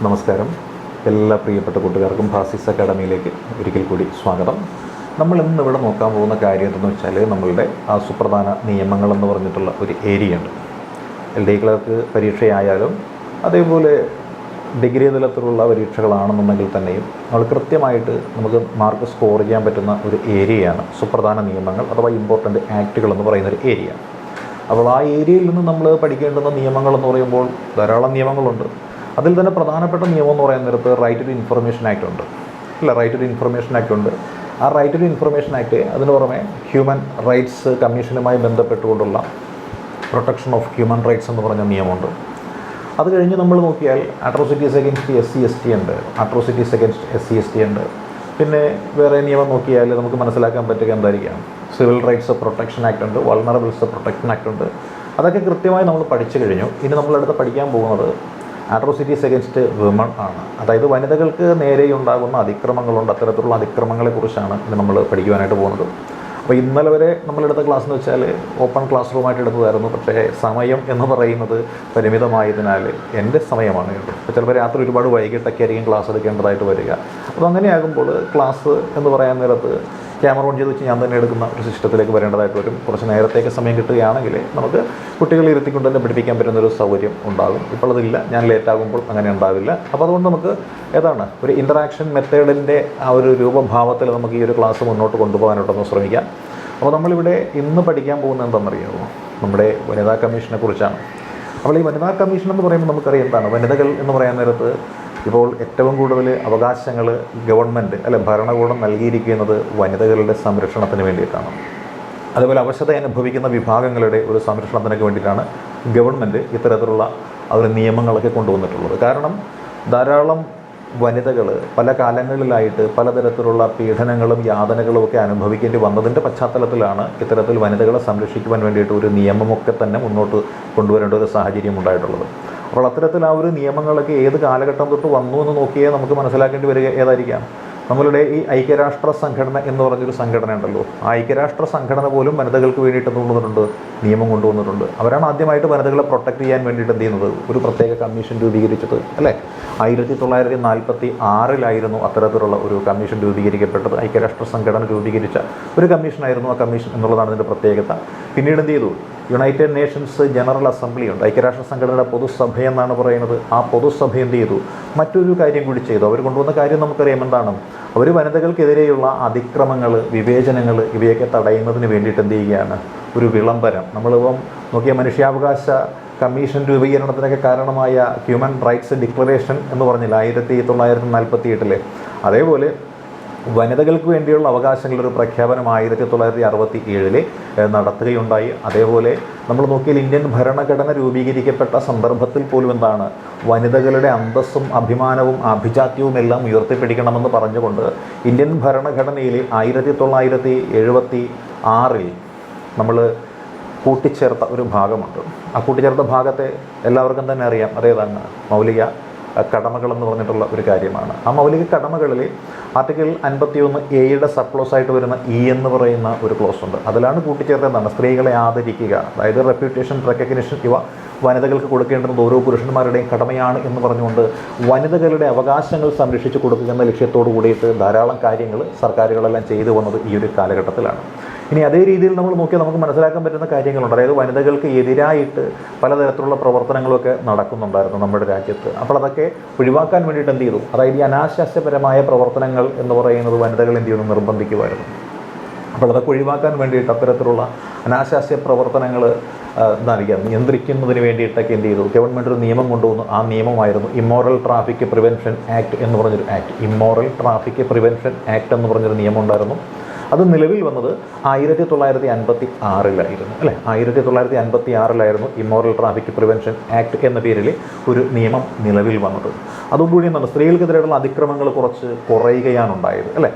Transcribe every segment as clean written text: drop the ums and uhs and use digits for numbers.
നമസ്കാരം. എല്ലാ പ്രിയപ്പെട്ട കൂട്ടുകാർക്കും ഭാസിസ് അക്കാഡമിയിലേക്ക് ഒരിക്കൽ കൂടി സ്വാഗതം. നമ്മൾ ഇന്ന് ഇവിടെ നോക്കാൻ പോകുന്ന കാര്യം എന്തെന്ന് വെച്ചാൽ നമ്മളുടെ ആ സുപ്രധാന നിയമങ്ങളെന്ന് പറഞ്ഞിട്ടുള്ള ഒരു ഏരിയ ഉണ്ട്. LD ക്ലർക്ക് പരീക്ഷയായാലും അതേപോലെ ഡിഗ്രി തലത്തിലുള്ള പരീക്ഷകളാണെന്നുണ്ടെങ്കിൽ തന്നെയും നമ്മൾ കൃത്യമായിട്ട് നമുക്ക് മാർക്ക് സ്കോർ ചെയ്യാൻ പറ്റുന്ന ഒരു ഏരിയയാണ് സുപ്രധാന നിയമങ്ങൾ അഥവാ ഇമ്പോർട്ടൻ്റ് ആക്റ്റുകൾ എന്ന് പറയുന്നൊരു ഏരിയ. അപ്പോൾ ആ ഏരിയയിൽ നിന്ന് നമ്മൾ പഠിക്കേണ്ടുന്ന നിയമങ്ങളെന്ന് പറയുമ്പോൾ ധാരാളം നിയമങ്ങളുണ്ട്. അതിൽ തന്നെ പ്രധാനപ്പെട്ട നിയമം എന്ന് പറയുന്ന നേരത്ത് റൈറ്റ് ടു ഇൻഫർമേഷൻ ആക്ട് ഉണ്ട്. റൈറ്റ് ടു ഇൻഫർമേഷൻ ആക്ട് ഉണ്ട്. ആ റൈറ്റ് ടു ഇൻഫർമേഷൻ ആക്ട് അതിന് പുറമെ ഹ്യൂമൻ റൈറ്റ്സ് കമ്മീഷനുമായി ബന്ധപ്പെട്ടുകൊണ്ടുള്ള പ്രൊട്ടക്ഷൻ ഓഫ് ഹ്യൂമൻ റൈറ്റ്സ് എന്ന് പറഞ്ഞ നിയമമുണ്ട്. അത് കഴിഞ്ഞ് നമ്മൾ നോക്കിയാൽ അട്രോസിറ്റീസ് അഗൈൻസ്റ്റ് SC/ST ഉണ്ട്, അട്രോസിറ്റീസ് അഗൈൻസ്റ്റ് SC/ST ഉണ്ട്. പിന്നെ വേറെ നിയമം നോക്കിയാൽ നമുക്ക് മനസ്സിലാക്കാൻ പറ്റുക എന്തായിരിക്കാം, സിവിൽ റൈറ്റ്സ് പ്രൊട്ടക്ഷൻ ആക്ട് ഉണ്ട്, വൾണറബിൾസ് പ്രൊട്ടക്ഷൻ ആക്ട് ഉണ്ട്. അതൊക്കെ കൃത്യമായി നമ്മൾ പഠിച്ചു കഴിഞ്ഞു. ഇനി നമ്മളടുത്ത് പഠിക്കാൻ പോകുന്നത് അട്രോസിറ്റീസ് അഗൈൻസ്റ്റ് വിമൺ ആണ്. അതായത് വനിതകൾക്ക് നേരെയുണ്ടാകുന്ന അതിക്രമങ്ങളുണ്ട്. അത്തരത്തിലുള്ള അതിക്രമങ്ങളെക്കുറിച്ചാണ് ഇന്ന് നമ്മൾ പഠിക്കുവാനായിട്ട് പോകുന്നത്. അപ്പോൾ ഇന്നലെ വരെ നമ്മളെടുത്ത ക്ലാസ് എന്ന് വെച്ചാൽ ഓപ്പൺ ക്ലാസ് റൂമായിട്ട് എടുത്തതായിരുന്നു. പക്ഷേ സമയം എന്ന് പറയുന്നത് പരിമിതമായതിനാൽ എൻ്റെ സമയമാണ് കേട്ടോ. അപ്പോൾ ചിലപ്പോൾ രാത്രി ഒരുപാട് വൈകിട്ടൊക്കെ ആയിരിക്കും ക്ലാസ് എടുക്കേണ്ടതായിട്ട് വരിക. അപ്പോൾ അങ്ങനെയാകുമ്പോൾ ക്ലാസ് എന്ന് പറയാൻ നേരത്ത് ക്യാമറ ഓൺ ചെയ്ത് വെച്ച് ഞാൻ തന്നെ എടുക്കുന്ന ഒരു സിസ്റ്റത്തിലേക്ക് വരേണ്ടതായിട്ട് വരും. കുറച്ച് നേരത്തേക്ക് സമയം കിട്ടുകയാണെങ്കിൽ നമുക്ക് കുട്ടികളെ ഇരുത്തിക്കൊണ്ട് തന്നെ പഠിപ്പിക്കാൻ പറ്റുന്നൊരു സൗകര്യം ഉണ്ടാകും. ഇപ്പോൾ അതില്ല, ഞാൻ ലേറ്റാകുമ്പോൾ അങ്ങനെ ഉണ്ടാവില്ല. അപ്പോൾ അതുകൊണ്ട് നമുക്ക് ഒരു ഇൻ്ററാക്ഷൻ മെത്തേഡിൻ്റെ ആ ഒരു രൂപഭാവത്തിൽ നമുക്ക് ഈ ഒരു ക്ലാസ് മുന്നോട്ട് കൊണ്ടുപോകാനായിട്ടൊന്ന് ശ്രമിക്കാം. അപ്പോൾ നമ്മളിവിടെ ഇന്ന് പഠിക്കാൻ പോകുന്നത് എന്താണെന്നറിയാമോ, നമ്മുടെ വനിതാ കമ്മീഷനെ കുറിച്ചാണ്. അപ്പോൾ ഈ വനിതാ കമ്മീഷൻ എന്ന് പറയുമ്പോൾ നമുക്കറിയാം എന്താണ് വനിതകൾ എന്ന് പറയാൻ നേരത്ത് ഇപ്പോൾ ഏറ്റവും കൂടുതൽ അവകാശങ്ങൾ ഗവൺമെൻറ് ഭരണകൂടം നൽകിയിരിക്കുന്നത് വനിതകളുടെ സംരക്ഷണത്തിന് വേണ്ടിയിട്ടാണ്. അതുപോലെ അവശത അനുഭവിക്കുന്ന വിഭാഗങ്ങളുടെ ഒരു സംരക്ഷണത്തിനൊക്കെ വേണ്ടിയിട്ടാണ് ഗവൺമെൻറ് ഇത്തരത്തിലുള്ള ഒരു നിയമങ്ങളൊക്കെ കൊണ്ടുവന്നിട്ടുള്ളത്. കാരണം ധാരാളം വനിതകൾ പല കാലങ്ങളിലായിട്ട് പലതരത്തിലുള്ള പീഡനങ്ങളും യാതനകളും ഒക്കെ അനുഭവിക്കേണ്ടി വന്നതിൻ്റെ പശ്ചാത്തലത്തിലാണ് ഇത്തരത്തിൽ വനിതകളെ സംരക്ഷിക്കുവാൻ വേണ്ടിയിട്ട് ഒരു നിയമമൊക്കെ തന്നെ മുന്നോട്ട് കൊണ്ടുവരേണ്ട ഒരു സാഹചര്യം ഉണ്ടായിട്ടുള്ളത്. അപ്പോൾ അത്തരത്തിൽ ആ ഒരു നിയമങ്ങളൊക്കെ ഏത് കാലഘട്ടം തൊട്ട് വന്നു എന്ന് നോക്കിയേ നമുക്ക് മനസ്സിലാക്കേണ്ടി വരിക ഏതായിരിക്കാം, നമ്മളുടെ ഈ ഐക്യരാഷ്ട്ര സംഘടന എന്ന് പറഞ്ഞൊരു സംഘടന ഉണ്ടല്ലോ. ആ ഐക്യരാഷ്ട്ര സംഘടന പോലും വനിതകൾക്ക് വേണ്ടിയിട്ട് കൊണ്ടുവന്നിട്ടുണ്ട്, നിയമം കൊണ്ടുവന്നിട്ടുണ്ട്. അവരാണ് ആദ്യമായിട്ട് വനിതകളെ പ്രൊട്ടക്റ്റ് ചെയ്യാൻ വേണ്ടിയിട്ട് എന്ത് ചെയ്യുന്നത്, ഒരു പ്രത്യേക കമ്മീഷൻ രൂപീകരിച്ചത് 1946 അത്തരത്തിലുള്ള ഒരു കമ്മീഷൻ രൂപീകരിക്കപ്പെട്ടത്. ഐക്യരാഷ്ട്ര സംഘടന രൂപീകരിച്ച ഒരു കമ്മീഷനായിരുന്നു ആ കമ്മീഷൻ എന്നുള്ളതാണ് ഇതിൻ്റെ പ്രത്യേകത. പിന്നീട് എന്ത് ചെയ്തു, യുണൈറ്റഡ് നേഷൻസ് ജനറൽ അസംബ്ലി ഉണ്ട്, ഐക്യരാഷ്ട്ര സംഘടനയുടെ പൊതുസഭ എന്നാണ് പറയുന്നത്. ആ പൊതുസഭ എന്ത് ചെയ്തു, മറ്റൊരു കാര്യം കൂടി ചെയ്തു. അവർ കൊണ്ടുവന്ന കാര്യം നമുക്കറിയാം എന്താണ്, അവർ വനിതകൾക്കെതിരെയുള്ള അതിക്രമങ്ങൾ, വിവേചനങ്ങൾ ഇവയൊക്കെ തടയുന്നതിന് വേണ്ടിയിട്ട് എന്ത് ചെയ്യുകയാണ്, ഒരു വിളംബരം. നമ്മളിപ്പം നോക്കിയ മനുഷ്യാവകാശ കമ്മീഷൻ രൂപീകരണത്തിനൊക്കെ കാരണമായ ഹ്യൂമൻ റൈറ്റ്സ് ഡിക്ലറേഷൻ എന്ന് പറഞ്ഞില്ല 1948 അതേപോലെ വനിതകൾക്ക് വേണ്ടിയുള്ള അവകാശങ്ങളൊരു പ്രഖ്യാപനം 1967 നടത്തുകയുണ്ടായി. അതേപോലെ നമ്മൾ നോക്കിയാൽ ഇന്ത്യൻ ഭരണഘടന രൂപീകരിക്കപ്പെട്ട സന്ദർഭത്തിൽ പോലും എന്താണ്, വനിതകളുടെ അന്തസ്സും അഭിമാനവും ആഭിജാത്യവും എല്ലാം ഉയർത്തിപ്പിടിക്കണമെന്ന് പറഞ്ഞുകൊണ്ട് ഇന്ത്യൻ ഭരണഘടനയിൽ 1976 നമ്മൾ കൂട്ടിച്ചേർത്ത ഒരു ഭാഗമുണ്ട്. ആ കൂട്ടിച്ചേർത്ത ഭാഗത്തെ എല്ലാവർക്കും തന്നെ അറിയാം, അതേതാണ് മൗലിക കടമകളെന്ന് പറഞ്ഞിട്ടുള്ള ഒരു കാര്യമാണ്. ആ മൗലിക കടമകളിൽ ആർട്ടിക്കിൾ 51A സബ്ക്ലോസ് ആയിട്ട് വരുന്ന എന്ന് പറയുന്ന ഒരു ക്ലോസ് ഉണ്ട്. അതിലാണ് കൂട്ടിച്ചേർത്തതാണ് സ്ത്രീകളെ ആദരിക്കുക, അതായത് റെപ്യൂട്ടേഷൻ, റെക്കഗ്നിഷൻ ഇവ വനിതകൾക്ക് കൊടുക്കേണ്ടത് ഓരോ പുരുഷന്മാരുടെയും കടമയാണ് എന്ന് പറഞ്ഞുകൊണ്ട് വനിതകളുടെ അവകാശങ്ങൾ സംരക്ഷിച്ചു കൊടുക്കുക എന്ന ലക്ഷ്യത്തോടു കൂടിയിട്ട് ധാരാളം കാര്യങ്ങൾ സർക്കാരുകളെല്ലാം ചെയ്തു വന്നത് ഈ ഒരു കാലഘട്ടത്തിലാണ്. ഇനി അതേ രീതിയിൽ നമ്മൾ നോക്കിയാൽ നമുക്ക് മനസ്സിലാക്കാൻ പറ്റുന്ന കാര്യങ്ങളുണ്ട്. അതായത് വനിതകൾക്ക് എതിരായിട്ട് പലതരത്തിലുള്ള പ്രവർത്തനങ്ങളൊക്കെ നടക്കുന്നുണ്ടായിരുന്നു നമ്മുടെ രാജ്യത്ത്. അപ്പോൾ അതൊക്കെ ഒഴിവാക്കാൻ വേണ്ടിയിട്ട് എന്ത് ചെയ്തു, അതായത് ഈ അനാശാസ്യപരമായ പ്രവർത്തനങ്ങൾ എന്ന് പറയുന്നത് വനിതകൾ എന്ത് ചെയ്യുന്നു, നിർബന്ധിക്കുമായിരുന്നു. അപ്പോൾ അതൊക്കെ ഒഴിവാക്കാൻ വേണ്ടിയിട്ട് അത്തരത്തിലുള്ള അനാശാസ്യ പ്രവർത്തനങ്ങൾ നിയന്ത്രിക്കുന്നതിന് വേണ്ടിയിട്ടൊക്കെ എന്ത് ചെയ്തു, ഗവൺമെൻറ് ഒരു നിയമം കൊണ്ടുവന്നു. ആ നിയമമായിരുന്നു ഇമ്മോറൽ ട്രാഫിക് പ്രിവെൻഷൻ ആക്ട് എന്ന് പറഞ്ഞൊരു act. Immoral traffic prevention act എന്ന് പറഞ്ഞൊരു നിയമം ഉണ്ടായിരുന്നു. അത് നിലവിൽ വന്നത് 1956 1956 ഇമ്മോറൽ ട്രാഫിക് പ്രിവെൻഷൻ ആക്ട് എന്ന പേരിൽ ഒരു നിയമം നിലവിൽ വന്നത്. അതോടുകൂടി എന്താണ്, സ്ത്രീകൾക്കെതിരെയുള്ള അതിക്രമങ്ങൾ കുറച്ച് കുറയുകയാണ് ഉണ്ടായത്.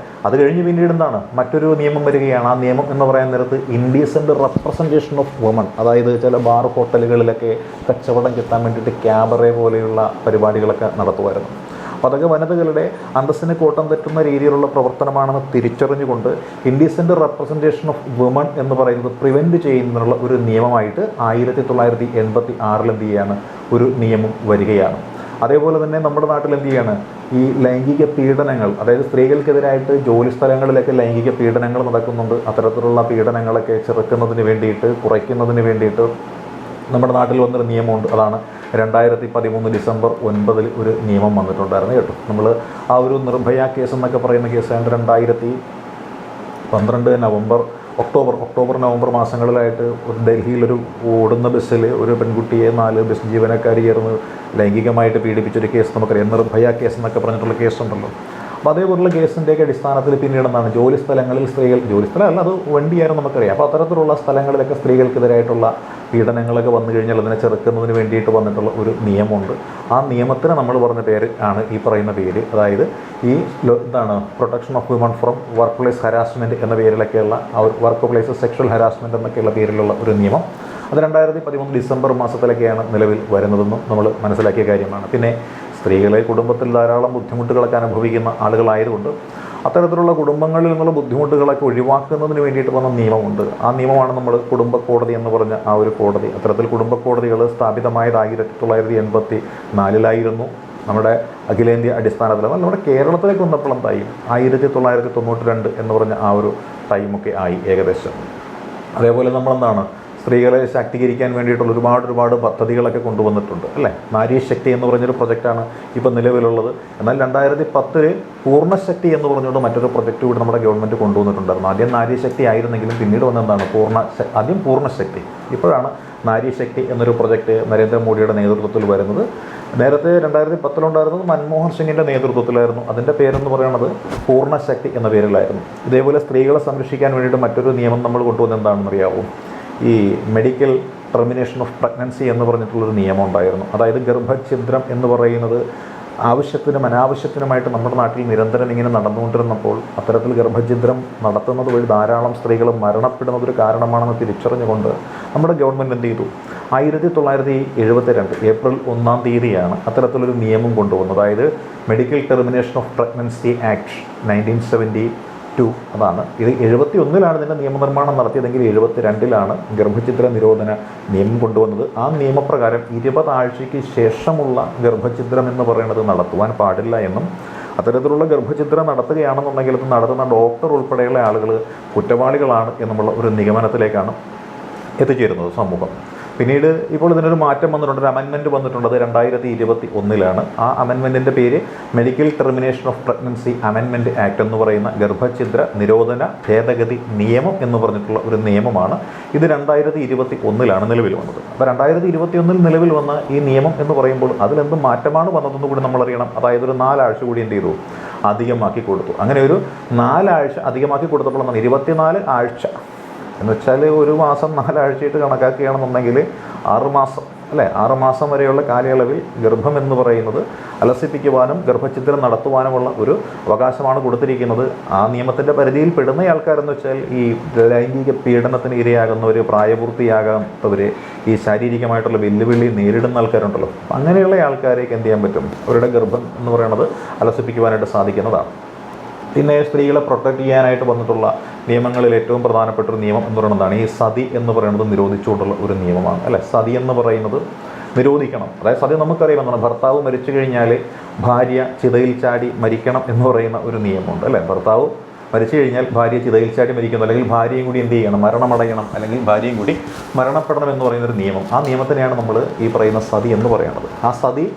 അത് കഴിഞ്ഞ് പിന്നീട് എന്താണ്, മറ്റൊരു നിയമം വരികയാണ്. ആ നിയമം എന്ന് പറയാൻ നേരത്ത് ഇൻഡീസെൻ്റ് റെപ്രസെൻറ്റേഷൻ ഓഫ് വുമൺ, അതായത് ചില ബാർ ഹോട്ടലുകളിലൊക്കെ കച്ചവടം കിട്ടാൻ വേണ്ടിയിട്ട് ക്യാബറേ പോലെയുള്ള പരിപാടികളൊക്കെ നടത്തുമായിരുന്നു. അപ്പോൾ അതൊക്കെ വനിതകളുടെ അന്തസ്സിന് കോട്ടം തെറ്റുന്ന രീതിയിലുള്ള പ്രവർത്തനമാണെന്ന് തിരിച്ചറിഞ്ഞുകൊണ്ട് ഇൻഡീസെൻ്റ് റെപ്രസെൻറ്റേഷൻ ഓഫ് വുമൺ എന്ന് പറയുന്നത് പ്രിവെൻറ്റ് ചെയ്യുന്നതിനുള്ള ഒരു നിയമമായിട്ട് 1986 എന്ത് ചെയ്യാണ് ഒരു നിയമം വരികയാണ്. അതേപോലെ തന്നെ നമ്മുടെ നാട്ടിൽ എന്ത് ചെയ്യാണ്, ഈ ലൈംഗിക പീഡനങ്ങൾ, അതായത് സ്ത്രീകൾക്കെതിരായിട്ട് ജോലി സ്ഥലങ്ങളിലൊക്കെ ലൈംഗിക പീഡനങ്ങൾ നടക്കുന്നുണ്ട്. അത്തരത്തിലുള്ള പീഡനങ്ങളൊക്കെ ചെറുക്കുന്നതിന് വേണ്ടിയിട്ട്, കുറയ്ക്കുന്നതിന് വേണ്ടിയിട്ട് നമ്മുടെ നാട്ടിൽ വന്നൊരു നിയമമുണ്ട്. അതാണ് 2013 ഡിസംബർ 9 ഒരു നിയമം വന്നിട്ടുണ്ടായിരുന്നു കേട്ടോ. നമ്മൾ ആ ഒരു നിർഭയ കേസ് എന്നൊക്കെ പറയുന്ന കേസ് 2012 ഒക്ടോബർ നവംബർ മാസങ്ങളിലായിട്ട് ഒരു ഡൽഹിയിലൊരു ഓടുന്ന ബസ്സിൽ ഒരു പെൺകുട്ടിയെ 4 ബസ് ജീവനക്കാർ ചേർന്ന് ലൈംഗികമായിട്ട് പീഡിപ്പിച്ചൊരു കേസ് നമുക്കറിയാം. നിർഭയ കേസ് എന്നൊക്കെ പറഞ്ഞിട്ടുള്ള കേസുണ്ടല്ലോ. അപ്പോൾ അതേപോലുള്ള കേസിൻ്റെയൊക്കെ അടിസ്ഥാനത്തിൽ പിന്നീട് എന്താണ്, ജോലി സ്ഥലങ്ങളിൽ സ്ത്രീകൾ, ജോലി സ്ഥലമല്ല അത് വണ്ടിയായിരുന്നു നമുക്കറിയാം. അപ്പോൾ അത്തരത്തിലുള്ള സ്ഥലങ്ങളിലൊക്കെ സ്ത്രീകൾക്കെതിരായിട്ടുള്ള പീഡനങ്ങളൊക്കെ വന്നു കഴിഞ്ഞാൽ അതിനെ ചെറുക്കുന്നതിന് വേണ്ടിയിട്ട് വന്നിട്ടുള്ള ഒരു നിയമമുണ്ട്. ആ നിയമത്തിന് നമ്മൾ പറഞ്ഞ പേര് ആണ് ഈ പറയുന്ന പേര്. അതായത് ഈ protection of women from work place harassment എന്ന പേരിലൊക്കെയുള്ള വർക്ക് പ്ലേസ് സെക്ഷൽ ഹരാസ്മെൻറ്റ് എന്നൊക്കെയുള്ള പേരിലുള്ള ഒരു നിയമം. അത് 2013 ഡിസംബർ മാസത്തിലൊക്കെയാണ് നിലവിൽ വരുന്നതെന്നും നമ്മൾ മനസ്സിലാക്കിയ കാര്യമാണ്. പിന്നെ സ്ത്രീകളെ കുടുംബത്തിൽ ധാരാളം ബുദ്ധിമുട്ടുകളൊക്കെ അനുഭവിക്കുന്ന ആളുകളായതുകൊണ്ട് അത്തരത്തിലുള്ള കുടുംബങ്ങളിൽ നിന്നുള്ള ബുദ്ധിമുട്ടുകളൊക്കെ ഒഴിവാക്കുന്നതിന് വേണ്ടിയിട്ട് വന്ന നിയമമുണ്ട്. ആ നിയമമാണ് നമ്മൾ കുടുംബ കോടതി എന്ന് പറഞ്ഞ ആ ഒരു കോടതി. അത്തരത്തിൽ കുടുംബ കോടതികൾ സ്ഥാപിതമായത് 1984 നമ്മുടെ അഖിലേന്ത്യാ അടിസ്ഥാനത്തിൽ. നമ്മുടെ കേരളത്തിലേക്ക് വന്നപ്പോൾ എന്തായി, 1992 എന്ന് പറഞ്ഞ ആ ഒരു ടൈമൊക്കെ ആയി ഏകദേശം. അതേപോലെ നമ്മളെന്താണ്, സ്ത്രീകളെ ശാക്തീകരിക്കാൻ വേണ്ടിയിട്ടുള്ള ഒരുപാട് പദ്ധതികളൊക്കെ കൊണ്ടുവന്നിട്ടുണ്ട് അല്ലേ. നാരീശക്തി എന്ന് പറഞ്ഞൊരു പ്രൊജക്റ്റാണ് ഇപ്പോൾ നിലവിലുള്ളത്. എന്നാൽ 2010 പൂർണ്ണശക്തി എന്ന് പറഞ്ഞുകൊണ്ട് മറ്റൊരു പ്രൊജക്റ്റ് കൂടി നമ്മുടെ ഗവൺമെൻറ് കൊണ്ടുവന്നിട്ടുണ്ടായിരുന്നു. ആദ്യം നാരീശക്തി ആയിരുന്നെങ്കിലും പിന്നീട് വന്നെന്താണ് ആദ്യം പൂർണ്ണശക്തി, ഇപ്പോഴാണ് നാരീശക്തി എന്നൊരു പ്രൊജക്റ്റ് നരേന്ദ്രമോദിയുടെ നേതൃത്വത്തിൽ വരുന്നത്. നേരത്തെ 2010 മൻമോഹൻ സിംഗിൻ്റെ നേതൃത്വത്തിലായിരുന്നു. അതിൻ്റെ പേരെന്ന് പറയുന്നത് പൂർണ്ണശക്തി എന്ന പേരിലായിരുന്നു. ഇതേപോലെ സ്ത്രീകളെ സംരക്ഷിക്കാൻ വേണ്ടിയിട്ട് മറ്റൊരു നിയമം നമ്മൾ കൊണ്ടുവന്നത് എന്താണെന്ന് അറിയാമോ? ഈ മെഡിക്കൽ ടെർമിനേഷൻ ഓഫ് പ്രഗ്നൻസി എന്ന് പറഞ്ഞിട്ടുള്ളൊരു നിയമം ഉണ്ടായിരുന്നു. അതായത് ഗർഭഛിദ്രം എന്ന് പറയുന്നത് ആവശ്യത്തിനും അനാവശ്യത്തിനുമായിട്ട് നമ്മുടെ നാട്ടിൽ നിരന്തരം ഇങ്ങനെ നടന്നുകൊണ്ടിരുന്നപ്പോൾ അത്തരത്തിൽ ഗർഭഛിദ്രം നടത്തുന്നത് വഴി ധാരാളം സ്ത്രീകൾ മരണപ്പെടുന്നതൊരു കാരണമാണെന്ന് തിരിച്ചറിഞ്ഞുകൊണ്ട് നമ്മുടെ ഗവൺമെൻറ് എന്ത് ചെയ്തു, 1972 ഏപ്രിൽ 1 അത്തരത്തിലൊരു നിയമം കൊണ്ടുവന്നത്. അതായത് medical termination of pregnancy act 1972. അതാണ് ഇത്. 71 ഇതിൻ്റെ നിയമനിർമ്മാണം നടത്തിയതെങ്കിൽ 72 ഗർഭഛിദ്ര നിരോധന നിയമം കൊണ്ടുവന്നത്. ആ നിയമപ്രകാരം 20 ആഴ്ചയ്ക്ക് ശേഷമുള്ള ഗർഭഛിദ്രം എന്ന് പറയുന്നത് നടത്തുവാൻ പാടില്ല എന്നും, അത്തരത്തിലുള്ള ഗർഭഛിദ്രം നടത്തുകയാണെന്നുണ്ടെങ്കിൽ അത് നടത്തുന്ന ഡോക്ടർ ഉൾപ്പെടെയുള്ള ആളുകൾ കുറ്റവാളികളാണ് എന്നുള്ള ഒരു നിഗമനത്തിലേക്കാണ് എത്തിച്ചേരുന്നത് സമൂഹം. പിന്നീട് ഇപ്പോൾ ഇതിനൊരു മാറ്റം വന്നിട്ടുണ്ട്, ഒരു അമെൻമെൻറ്റ് വന്നിട്ടുണ്ട്. അത് 2021 ആ അമെൻമെൻറ്റിൻ്റെ പേര് medical termination of pregnancy amendment act എന്ന് പറയുന്ന ഗർഭഛിദ്ര നിരോധന ഭേദഗതി നിയമം എന്ന് പറഞ്ഞിട്ടുള്ള ഒരു നിയമമാണ്. ഇത് 2021 നിലവിൽ വന്നത്. അപ്പോൾ 2021 നിലവിൽ വന്ന ഈ നിയമം എന്ന് പറയുമ്പോൾ അതിലെന്ത് മാറ്റമാണ് വന്നതെന്ന് കൂടി നമ്മളറിയണം. അതായത് ഒരു 4 ആഴ്ച കൂടി എന്ത് ചെയ്തു, അധികമാക്കി കൊടുത്തു. അങ്ങനെ ഒരു 4 ആഴ്ച അധികമാക്കി കൊടുത്തപ്പോൾ 24 ആഴ്ച എന്ന് വെച്ചാൽ ഒരു മാസം 4 ആഴ്ചയായിട്ട് കണക്കാക്കുകയാണെന്നുണ്ടെങ്കിൽ 6 മാസം അല്ലേ, 6 മാസം വരെയുള്ള കാലയളവിൽ ഗർഭം എന്ന് പറയുന്നത് അലസിപ്പിക്കുവാനും ഗർഭഛിദ്രം നടത്തുവാനുമുള്ള ഒരു അവകാശമാണ് കൊടുത്തിരിക്കുന്നത്. ആ നിയമത്തിൻ്റെ പരിധിയിൽ പെടുന്ന ആൾക്കാരെന്ന് വെച്ചാൽ ഈ ലൈംഗിക പീഡനത്തിന് ഇരയാകുന്നവർ, പ്രായപൂർത്തിയാകാത്തവർ, ഈ ശാരീരികമായിട്ടുള്ള വെല്ലുവിളി നേരിടുന്ന ആൾക്കാരുണ്ടല്ലോ, അങ്ങനെയുള്ള ആൾക്കാരേക്ക് എന്ത് ചെയ്യാൻ പറ്റും, അവരുടെ ഗർഭം എന്ന് പറയുന്നത് അലസിപ്പിക്കുവാനായിട്ട് സാധിക്കുന്നതാണ്. പിന്നെ സ്ത്രീകളെ പ്രൊട്ടക്റ്റ് ചെയ്യാനായിട്ട് വന്നിട്ടുള്ള നിയമങ്ങളിൽ ഏറ്റവും പ്രധാനപ്പെട്ട ഒരു നിയമം എന്ന് പറയുന്നതാണ് ഈ സതി എന്ന് പറയുന്നത് നിരോധിച്ചുകൊണ്ടുള്ള ഒരു നിയമമാണ് അല്ലേ. സതി എന്ന് പറയുന്നത് നിരോധിക്കണം. അതായത് സതി നമുക്കറിയാം എന്താണ്, ഭർത്താവ് മരിച്ചു കഴിഞ്ഞാൽ ഭാര്യ ചിതയിൽ ചാടി മരിക്കണം എന്ന് പറയുന്ന ഒരു നിയമമുണ്ട് അല്ലേ. ഭർത്താവ് മരിച്ചു കഴിഞ്ഞാൽ ഭാര്യ ചിതയിൽ ചാടി മരിക്കുന്നു, അല്ലെങ്കിൽ ഭാര്യയും കൂടി എന്ത് ചെയ്യണം, മരണമടയണം, അല്ലെങ്കിൽ ഭാര്യയും കൂടി മരണപ്പെടണം എന്ന് പറയുന്നൊരു നിയമം. ആ നിയമത്തിനെയാണ് നമ്മൾ ഈ പറയുന്ന സതി എന്ന് പറയുന്നത്. ആ സതി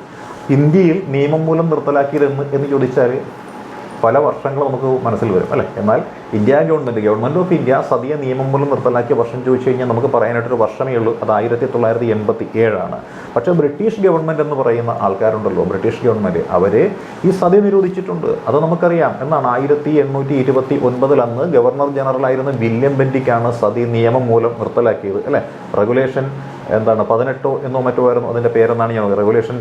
ഇന്ത്യയിൽ നിയമം മൂലം നിർത്തലാക്കിയത് എന്ന് ചോദിച്ചാൽ പല വർഷങ്ങൾ നമുക്ക് മനസ്സിൽ വരും അല്ലേ. എന്നാൽ ഗവൺമെൻറ് ഓഫ് ഇന്ത്യ സതിയെ നിയമം മൂലം നിർത്തലാക്കിയ വർഷം ചോദിച്ചു കഴിഞ്ഞാൽ നമുക്ക് പറയാനായിട്ടൊരു വർഷമേ ഉള്ളൂ. അത് 1987. പക്ഷേ ബ്രിട്ടീഷ് ഗവൺമെൻറ് എന്ന് പറയുന്ന ആൾക്കാരുണ്ടല്ലോ, ബ്രിട്ടീഷ് ഗവൺമെൻറ് അവർ ഈ സതി നിരോധിച്ചിട്ടുണ്ട്. അത് നമുക്കറിയാം എന്നാണ്. 1829 അന്ന് ഗവർണർ ജനറലായിരുന്ന വില്യം ബെൻറ്റിക്കാണ് സതി നിയമം മൂലം നിർത്തലാക്കിയത് അല്ലേ. റെഗുലേഷൻ 18 എന്നോ മറ്റോ ആയിരുന്നു അതിൻ്റെ പേരെന്നാണ് ഞാൻ റെഗുലേഷൻ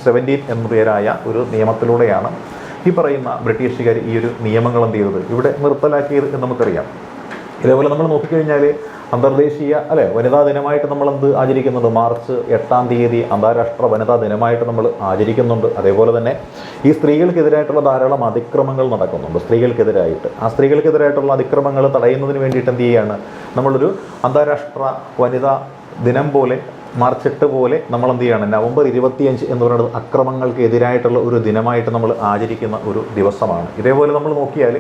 17 എന്ന പേരായ ഒരു നിയമത്തിലൂടെയാണ് ഈ പറയുന്ന ബ്രിട്ടീഷുകാർ ഈ ഒരു നിയമങ്ങൾ എന്ത് ചെയ്തത്, ഇവിടെ നിർത്തലാക്കിയത് എന്ന് നമുക്കറിയാം. ഇതേപോലെ നമ്മൾ നോക്കിക്കഴിഞ്ഞാൽ അന്തർദേശീയ വനിതാ ദിനമായിട്ട് നമ്മൾ ആചരിക്കുന്നുണ്ട്. മാർച്ച് 8 അന്താരാഷ്ട്ര വനിതാ ദിനമായിട്ട് നമ്മൾ ആചരിക്കുന്നുണ്ട്. അതേപോലെ തന്നെ ഈ സ്ത്രീകൾക്കെതിരായിട്ടുള്ള ധാരാളം അതിക്രമങ്ങൾ നടക്കുന്നുണ്ട് സ്ത്രീകൾക്കെതിരായിട്ട്. ആ സ്ത്രീകൾക്കെതിരായിട്ടുള്ള അതിക്രമങ്ങൾ തടയുന്നതിന് വേണ്ടിയിട്ട് എന്ത് ചെയ്യുകയാണ്, നമ്മളൊരു അന്താരാഷ്ട്ര വനിതാ ദിനം പോലെ മാർച്ച് 8 പോലെ നമ്മൾ എന്ത് ചെയ്യണം, നവംബർ 25 എന്ന് പറയുന്നത് അക്രമങ്ങൾക്ക് എതിരായിട്ടുള്ള ഒരു ദിനമായിട്ട് നമ്മൾ ആചരിക്കുന്ന ഒരു ദിവസമാണ്. ഇതേപോലെ നമ്മൾ നോക്കിയാൽ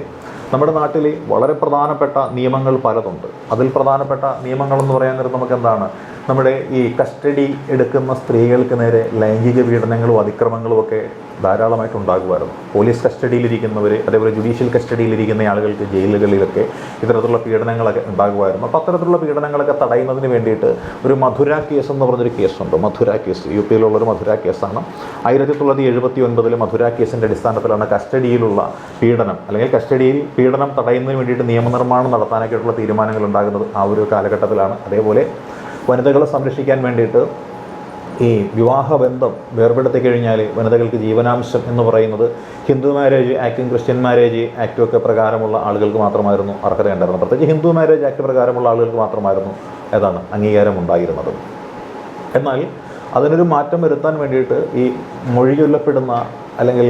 നമ്മുടെ നാട്ടിൽ വളരെ പ്രധാനപ്പെട്ട നിയമങ്ങൾ പലതുണ്ട്. അതിൽ പ്രധാനപ്പെട്ട നിയമങ്ങളെന്ന് പറയാൻ നേരം നമുക്ക് എന്താണ്, നമ്മുടെ ഈ കസ്റ്റഡി എടുക്കുന്ന സ്ത്രീകൾക്ക് നേരെ ലൈംഗിക പീഡനങ്ങളും അതിക്രമങ്ങളും ഒക്കെ ധാരാളമായിട്ട് ഉണ്ടാകുമായിരുന്നു. പോലീസ് കസ്റ്റഡിയിലിരിക്കുന്നവർ, അതേപോലെ ജുഡീഷ്യൽ കസ്റ്റഡിയിലിരിക്കുന്ന ആളുകൾക്ക് ജയിലുകളിലൊക്കെ ഇത്തരത്തിലുള്ള പീഡനങ്ങളൊക്കെ ഉണ്ടാകുമായിരുന്നു. അപ്പോൾ അത്തരത്തിലുള്ള പീഡനങ്ങളൊക്കെ തടയുന്നതിന് വേണ്ടിയിട്ട് ഒരു മധുര കേസ് എന്ന് പറഞ്ഞൊരു കേസുണ്ട്. മധുര കേസ് യു പിയിലുള്ളൊരു മധുര കേസാണ്. 1979 മധുര കേസിൻ്റെ അടിസ്ഥാനത്തിലാണ് കസ്റ്റഡിയിലുള്ള പീഡനം അല്ലെങ്കിൽ കസ്റ്റഡിയിൽ പീഡനം തടയുന്നതിന് വേണ്ടിയിട്ട് നിയമനിർമ്മാണം നടത്താനൊക്കെയുള്ള തീരുമാനങ്ങൾ ഉണ്ടാകുന്നത് ആ ഒരു കാലഘട്ടത്തിലാണ്. അതേപോലെ വനിതകളെ സംരക്ഷിക്കാൻ വേണ്ടിയിട്ട് ഈ വിവാഹബന്ധം വേർപെടുത്തി കഴിഞ്ഞാൽ വനിതകൾക്ക് ജീവനാംശം എന്ന് പറയുന്നത് ഹിന്ദു മാരേജ് ആക്ടും ക്രിസ്ത്യൻ മാരേജ് ആക്റ്റും ഒക്കെ പ്രകാരമുള്ള ആളുകൾക്ക് മാത്രമായിരുന്നു അർഹതയുണ്ടായിരുന്നത്. പ്രത്യേകിച്ച് ഹിന്ദു മാരേജ് ആക്ട് പ്രകാരമുള്ള ആളുകൾക്ക് മാത്രമായിരുന്നു അംഗീകാരം ഉണ്ടായിരുന്നത്. എന്നാൽ അതിനൊരു മാറ്റം വരുത്താൻ വേണ്ടിയിട്ട് ഈ മൊഴി ചൊല്ലപ്പെടുന്ന അല്ലെങ്കിൽ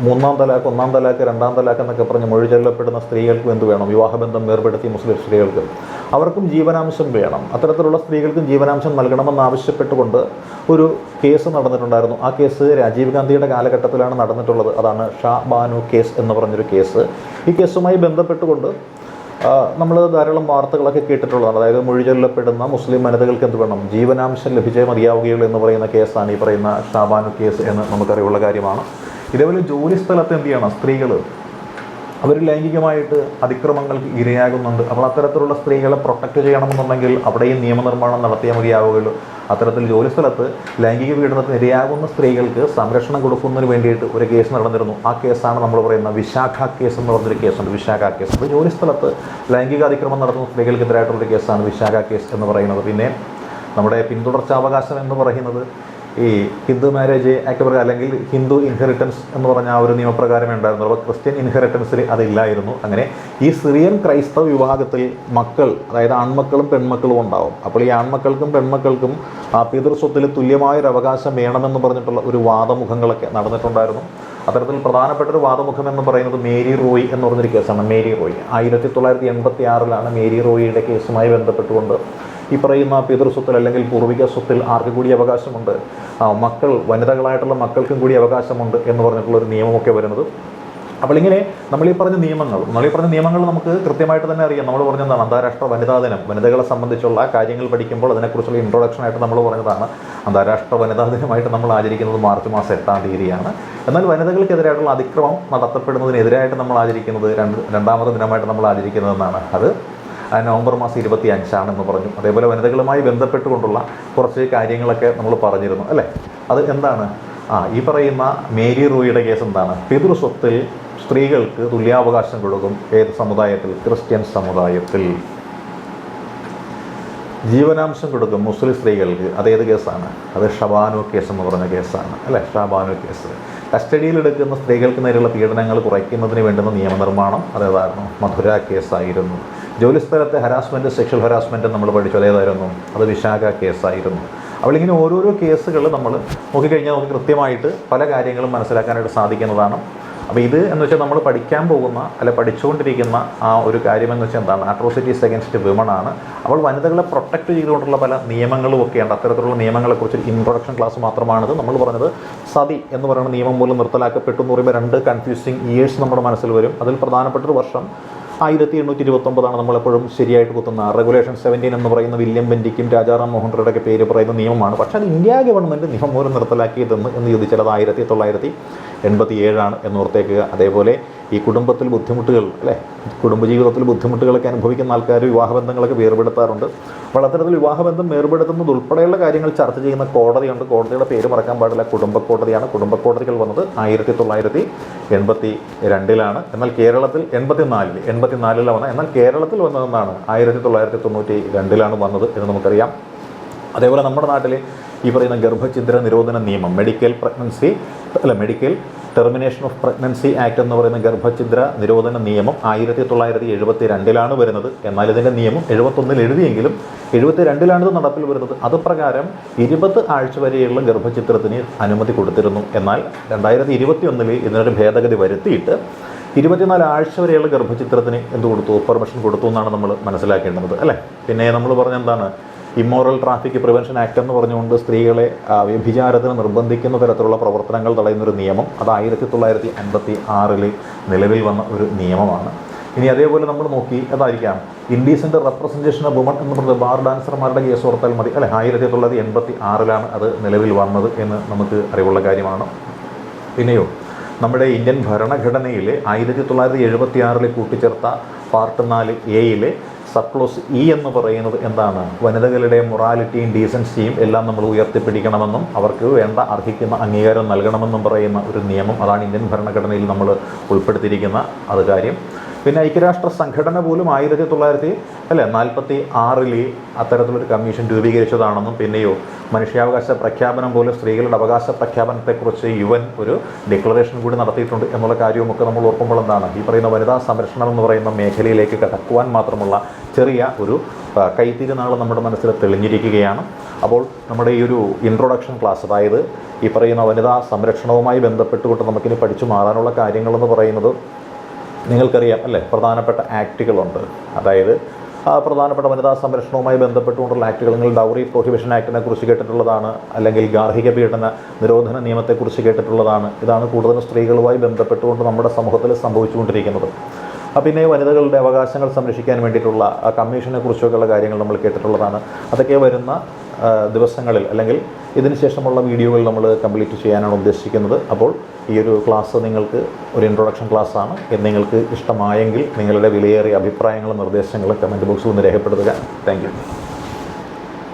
3-ാം തലാഖ്, 1-ാം തലാഖ്, 2-ാം തലാഖ് എന്നൊക്കെ പറഞ്ഞ് മൊഴി ചൊല്ലപ്പെടുന്ന സ്ത്രീകൾക്കും എന്ത് വേണം, വിവാഹബന്ധം വേർപെടുത്തി മുസ്ലിം സ്ത്രീകൾക്ക് അവർക്കും ജീവനാംശം വേണം. അത്തരത്തിലുള്ള സ്ത്രീകൾക്കും ജീവനാംശം നൽകണമെന്നാവശ്യപ്പെട്ടുകൊണ്ട് ഒരു കേസ് നടന്നിട്ടുണ്ടായിരുന്നു. ആ കേസ് രാജീവ് ഗാന്ധിയുടെ കാലഘട്ടത്തിലാണ് നടന്നിട്ടുള്ളത്. അതാണ് ഷാ ബാനു കേസ് എന്ന് പറഞ്ഞൊരു കേസ്. ഈ കേസുമായി ബന്ധപ്പെട്ടുകൊണ്ട് നമ്മൾ ധാരാളം വാർത്തകളൊക്കെ കേട്ടിട്ടുള്ളതാണ്. അതായത് മൊഴി ചൊല്ലപ്പെടുന്ന മുസ്ലിം വനിതകൾക്ക് എന്ത് വേണം, ജീവനാംശം ലഭിച്ചേ മതിയാവുകയുള്ളൂ എന്ന് പറയുന്ന കേസാണ് ഈ പറയുന്ന ഷാ ബാനു കേസ് എന്ന് നമുക്കറിയുള്ള കാര്യമാണ്. ഇതേപോലെ ജോലി സ്ഥലത്ത് എന്ത് ചെയ്യണം, സ്ത്രീകൾ അവർ ലൈംഗികമായിട്ട് അതിക്രമങ്ങൾക്ക് ഇരയാകുന്നുണ്ട്. അപ്പോൾ അത്തരത്തിലുള്ള സ്ത്രീകളെ പ്രൊട്ടക്റ്റ് ചെയ്യണമെന്നുണ്ടെങ്കിൽ അവിടെയും നിയമനിർമ്മാണം നടത്തിയാൽ മതിയാവുകയുള്ളൂ. അത്തരത്തിൽ ജോലിസ്ഥലത്ത് ലൈംഗിക പീഡനത്തിന് ഇരയാകുന്ന സ്ത്രീകൾക്ക് സംരക്ഷണം കൊടുക്കുന്നതിന് വേണ്ടിയിട്ട് ഒരു കേസ് നടന്നിരുന്നു. ആ കേസാണ് നമ്മൾ പറയുന്ന വിശാഖ കേസ് എന്ന് പറഞ്ഞൊരു കേസുണ്ട്. വിശാഖ കേസ്, അപ്പോൾ ജോലിസ്ഥലത്ത് ലൈംഗിക അതിക്രമം നടത്തുന്ന സ്ത്രീകൾക്കെതിരായിട്ടുള്ളൊരു കേസാണ് വിശാഖ കേസ് എന്ന് പറയുന്നത്. പിന്നെ നമ്മുടെ പിന്തുടർച്ചാവകാശം എന്ന് പറയുന്നത് ഈ ഹിന്ദു മാരേജ് ആക്ട് പ്രകാരം അല്ലെങ്കിൽ ഹിന്ദു ഇൻഹെറിറ്റൻസ് എന്ന് പറഞ്ഞ ആ ഒരു നിയമപ്രകാരമേ ഉണ്ടായിരുന്നു. അപ്പോൾ ക്രിസ്ത്യൻ ഇൻഹെറിറ്റൻസിൽ അതില്ലായിരുന്നു. അങ്ങനെ ഈ സിറിയൻ ക്രൈസ്തവ വിഭാഗത്തിൽ മക്കൾ, അതായത് ആൺമക്കളും പെൺമക്കളും ഉണ്ടാവും. അപ്പോൾ ഈ ആൺമക്കൾക്കും പെൺമക്കൾക്കും പിതൃസ്വത്തിൽ തുല്യമായൊരു അവകാശം വേണമെന്ന് പറഞ്ഞിട്ടുള്ള ഒരു വാദമുഖങ്ങളൊക്കെ നടന്നിട്ടുണ്ടായിരുന്നു. അത്തരത്തിൽ പ്രധാനപ്പെട്ട ഒരു വാദമുഖം എന്ന് പറയുന്നത് മേരി റോയ് എന്ന് പറഞ്ഞൊരു കേസാണ്. മേരി റോയ് 1986 മേരി റോയിയുടെ കേസുമായി ബന്ധപ്പെട്ടുകൊണ്ട് ഈ പറയുന്ന പിതൃസ്വത്തിൽ അല്ലെങ്കിൽ പൂർവിക സ്വത്തിൽ ആർക്ക് കൂടി അവകാശമുണ്ട്, മക്കൾ വനിതകളായിട്ടുള്ള മക്കൾക്കും കൂടി അവകാശമുണ്ട് എന്ന് പറഞ്ഞിട്ടുള്ളൊരു നിയമമൊക്കെ വരുന്നത്. അപ്പോൾ ഇങ്ങനെ നമ്മളീ പറഞ്ഞ നിയമങ്ങൾ നമുക്ക് കൃത്യമായിട്ട് തന്നെ അറിയാം. നമ്മൾ പറഞ്ഞതാണ് അന്താരാഷ്ട്ര വനിതാ ദിനം. വനിതകളെ സംബന്ധിച്ചുള്ള കാര്യങ്ങൾ പഠിക്കുമ്പോൾ അതിനെക്കുറിച്ചുള്ള ഇൻട്രൊഡക്ഷനായിട്ട് നമ്മൾ പറഞ്ഞതാണ് അന്താരാഷ്ട്ര വനിതാ ദിനമായിട്ട് നമ്മൾ ആചരിക്കുന്നത് മാർച്ച് മാസം 8-ാം തീയതിയാണ്. എന്നാൽ വനിതകൾക്കെതിരായിട്ടുള്ള അതിക്രമം നടത്തപ്പെടുന്നതിനെതിരായിട്ട് നമ്മൾ ആചരിക്കുന്നത് രണ്ടാമത്തെ ദിനമായിട്ട് നമ്മൾ ആചരിക്കുന്നതെന്നാണ്. അത് നവംബർ മാസം 25 പറഞ്ഞു. അതേപോലെ വനിതകളുമായി ബന്ധപ്പെട്ടുകൊണ്ടുള്ള കുറച്ച് കാര്യങ്ങളൊക്കെ നമ്മൾ പറഞ്ഞിരുന്നു അല്ലേ. അത് എന്താണ്, ഈ പറയുന്ന മേരി റോയിയുടെ കേസ് എന്താണ്, പിതൃസ്വത്തിൽ സ്ത്രീകൾക്ക് തുല്യാവകാശം കൊടുക്കും. ഏത് സമുദായത്തിൽ? ക്രിസ്ത്യൻ സമുദായത്തിൽ. ജീവനാംശം കൊടുക്കും മുസ്ലിം സ്ത്രീകൾക്ക്. അതേത് കേസാണ്? അത് ഷബാനു കേസ് എന്ന് പറഞ്ഞ കേസാണ് അല്ലേ. ഷബാനു കേസ് കസ്റ്റഡിയിലെടുക്കുന്ന സ്ത്രീകൾക്ക് നേരെയുള്ള പീഡനങ്ങൾ കുറയ്ക്കുന്നതിന് വേണ്ടുന്ന നിയമനിർമ്മാണം അതേതായിരുന്നു? മധുര കേസായിരുന്നു. ജോലിസ്ഥലത്തെ ഹരാസ്മെൻറ്റ്, സെക്ഷൽ ഹരാസ്മെൻറ്റ് നമ്മൾ പഠിച്ചു, അതേതായിരുന്നു? അത് വിശാഖ കേസായിരുന്നു. അപ്പോൾ ഇങ്ങനെ ഓരോരോ കേസുകൾ നമ്മൾ നോക്കിക്കഴിഞ്ഞാൽ നമുക്ക് കൃത്യമായിട്ട് പല കാര്യങ്ങളും മനസ്സിലാക്കാനായിട്ട് സാധിക്കുന്നതാണ്. അപ്പോൾ ഇത് എന്ന് വെച്ചാൽ നമ്മൾ പഠിക്കാൻ പോകുന്ന അല്ലെ പഠിച്ചുകൊണ്ടിരിക്കുന്ന ആ ഒരു കാര്യമെന്ന് വെച്ചാൽ എന്താണ്? അട്രോസിറ്റീസ് അഗൈൻസ്റ്റ് വിമൺ ആണ്. അപ്പോൾ വനിതകളെ പ്രൊട്ടക്റ്റ് ചെയ്തുകൊണ്ടുള്ള പല നിയമങ്ങളും ഒക്കെയുണ്ട്. അത്തരത്തിലുള്ള നിയമങ്ങളെക്കുറിച്ച് ഇൻട്രൊഡക്ഷൻ ക്ലാസ് മാത്രമാണിത്. നമ്മൾ പറഞ്ഞത് സതി എന്ന് പറയുന്ന നിയമം മൂലം നിർത്തലാക്കപ്പെട്ടു എന്ന് പറയുമ്പോൾ 2 കൺഫ്യൂസിങ് ഇയേഴ്സ് നമ്മുടെ മനസ്സിൽ വരും. അതിൽ പ്രധാനപ്പെട്ടൊരു വർഷം 1829 നമ്മളെപ്പോഴും ശരിയായിട്ട് കുത്തുന്ന റെഗുലേഷൻ 17 എന്ന് പറയുന്ന വില്യം ബെൻഡിക്കും രാജാറാം മോഹൻ റോയുടെ പേര് പറയുന്ന നിയമമാണ്. പക്ഷേ അത് ഇന്ത്യ ഗവൺമെൻറ് നിയമം മൂലം നിർത്തലാക്കിയതെന്ന് ചോദിച്ചാൽ അത് 1987 എന്ന് ഓർത്തേക്കുക. അതേപോലെ ഈ കുടുംബത്തിൽ ബുദ്ധിമുട്ടുകൾ അല്ലേ, കുടുംബജീവിതത്തിൽ ബുദ്ധിമുട്ടുകളൊക്കെ അനുഭവിക്കുന്ന ആൾക്കാർ വിവാഹബന്ധങ്ങളൊക്കെ വേർപെടുത്താറുണ്ട്. അപ്പോൾ അത്തരത്തിൽ വിവാഹബന്ധം വേർപെടുത്തുന്നത് ഉൾപ്പെടെയുള്ള കാര്യങ്ങൾ ചർച്ച ചെയ്യുന്ന കോടതിയുണ്ട്. കോടതിയുടെ പേര് മറക്കാൻ പാടില്ല, കുടുംബ കോടതിയാണ്. കുടുംബ കോടതികൾ വന്നത് 1982 എന്നാൽ കേരളത്തിൽ 84 വന്നത്. എന്നാൽ കേരളത്തിൽ വന്നതെന്നാണ് 1992 വന്നത് എന്ന് നമുക്കറിയാം. അതേപോലെ നമ്മുടെ നാട്ടിൽ ഈ പറയുന്ന ഗർഭഛിദ്ര നിരോധന നിയമം, medical termination of pregnancy act എന്ന് പറയുന്ന ഗർഭഛിദ്ര നിരോധന നിയമം 1972 വരുന്നത്. എന്നാൽ ഇതിൻ്റെ നിയമം 71 എഴുതിയെങ്കിലും 72 ഇത് നടപ്പിൽ വരുന്നത്. അത് പ്രകാരം 20 ആഴ്ച വരെയുള്ള ഗർഭഛിദ്രത്തിന് അനുമതി കൊടുത്തിരുന്നു. എന്നാൽ 2021 ഇതിനൊരു ഭേദഗതി വരുത്തിയിട്ട് 24 ആഴ്ച വരെയുള്ള ഗർഭഛിദ്രത്തിന് എന്ത് കൊടുത്തു? പെർമിഷൻ കൊടുത്തു എന്നാണ് നമ്മൾ മനസ്സിലാക്കേണ്ടത് അല്ലേ. പിന്നെ നമ്മൾ പറഞ്ഞ എന്താണ്, ഇമ്മോറൽ ട്രാഫിക് പ്രിവെൻഷൻ ആക്ട് എന്ന് പറഞ്ഞുകൊണ്ട് സ്ത്രീകളെ വ്യഭിചാരത്തിന് നിർബന്ധിക്കുന്ന തരത്തിലുള്ള പ്രവർത്തനങ്ങൾ തടയുന്നൊരു നിയമം, അത് 1956 നിലവിൽ വന്ന ഒരു നിയമമാണ്. ഇനി അതേപോലെ നമ്മൾ നോക്കി അതായിരിക്കാം ഇൻഡീസെൻ്റ് റെപ്രസെൻറ്റേഷൻ ഓഫ് വുമൺ എന്ന് പറഞ്ഞത് ബാർ ഡാൻസർമാരുടെ കേസ് ഓർത്താൽ മതി അല്ലെ. 1986 അത് നിലവിൽ വന്നത് എന്ന് നമുക്ക് അറിവുള്ള കാര്യമാണ്. പിന്നെയോ നമ്മുടെ ഇന്ത്യൻ ഭരണഘടനയിൽ 1976 കൂട്ടിച്ചേർത്ത part 4A sub clause e എന്ന് പറയുന്നത് എന്താണ്? വനിതകളുടെ മൊറാലിറ്റിയും ഡീസൻസിയും എല്ലാം നമ്മൾ ഉയർത്തിപ്പിടിക്കണമെന്നും അവർക്ക് വേണ്ട അർഹിക്കുന്ന അംഗീകാരം നൽകണമെന്നും പറയുന്ന ഒരു നിയമം, അതാണ് ഇന്ത്യൻ ഭരണഘടനയിൽ നമ്മൾ ഉൾപ്പെടുത്തിയിരിക്കുന്ന അത് കാര്യം. പിന്നെ ഐക്യരാഷ്ട്ര സംഘടന പോലും 1946 അത്തരത്തിലൊരു കമ്മീഷൻ രൂപീകരിച്ചതാണെന്നും, പിന്നെയോ മനുഷ്യാവകാശ പ്രഖ്യാപനം പോലെ സ്ത്രീകളുടെ അവകാശ പ്രഖ്യാപനത്തെക്കുറിച്ച് UN ഒരു ഡിക്ലറേഷൻ കൂടി നടത്തിയിട്ടുണ്ട് എന്നുള്ള കാര്യവുമൊക്കെ നമ്മൾ ഓർക്കുമ്പോൾ എന്താണ് ഈ പറയുന്ന വനിതാ സംരക്ഷണം എന്ന് പറയുന്ന മേഖലയിലേക്ക് കടക്കുവാൻ മാത്രമുള്ള ചെറിയ ഒരു കൈത്തിരുനാൾ നമ്മുടെ മനസ്സിൽ തെളിഞ്ഞിരിക്കുകയാണ്. അപ്പോൾ നമ്മുടെ ഈ ഒരു ഇൻട്രൊഡക്ഷൻ ക്ലാസ്, അതായത് ഈ പറയുന്ന വനിതാ സംരക്ഷണവുമായി ബന്ധപ്പെട്ടുകൊണ്ട് നമുക്കിനി പഠിച്ചു മാറാനുള്ള കാര്യങ്ങളെന്ന് പറയുന്നത് നിങ്ങൾക്കറിയാം അല്ലേ, പ്രധാനപ്പെട്ട ആക്റ്റുകളുണ്ട്. അതായത് പ്രധാനപ്പെട്ട വനിതാ സംരക്ഷണവുമായി ബന്ധപ്പെട്ടുകൊണ്ടുള്ള ആക്റ്റുകൾ, നിങ്ങൾ ഡൗറി പ്രൊഹിബിഷൻ ആക്ടിനെ കുറിച്ച് കേട്ടിട്ടുള്ളതാണ്, അല്ലെങ്കിൽ ഗാർഹിക പീഡന നിരോധന നിയമത്തെക്കുറിച്ച് കേട്ടിട്ടുള്ളതാണ്. ഇതാണ് കൂടുതലും സ്ത്രീകളുമായി ബന്ധപ്പെട്ടുകൊണ്ട് നമ്മുടെ സമൂഹത്തിൽ സംഭവിച്ചുകൊണ്ടിരിക്കുന്നത്. പിന്നെ വനിതകളുടെ അവകാശങ്ങൾ സംരക്ഷിക്കാൻ വേണ്ടിയിട്ടുള്ള കമ്മീഷനെ കുറിച്ചൊക്കെയുള്ള കാര്യങ്ങൾ നമ്മൾ കേട്ടിട്ടുള്ളതാണ്. അതൊക്കെ വരുന്ന ദിവസങ്ങളിൽ അല്ലെങ്കിൽ ഇതിന് ശേഷമുള്ള വീഡിയോകൾ നമ്മൾ കംപ്ലീറ്റ് ചെയ്യാനാണ് ഉദ്ദേശിക്കുന്നത്. അപ്പോൾ ഈ ഒരു ക്ലാസ് നിങ്ങൾക്ക് ഒരു ഇൻട്രൊഡക്ഷൻ ക്ലാസ്സാണ്. നിങ്ങൾക്ക് ഇഷ്ടമായെങ്കിൽ നിങ്ങളുടെ വിലയേറിയ അഭിപ്രായങ്ങളും നിർദ്ദേശങ്ങളും കമൻറ്റ് ബോക്സിൽ ഒന്ന് രേഖപ്പെടുത്തുക. Thank you.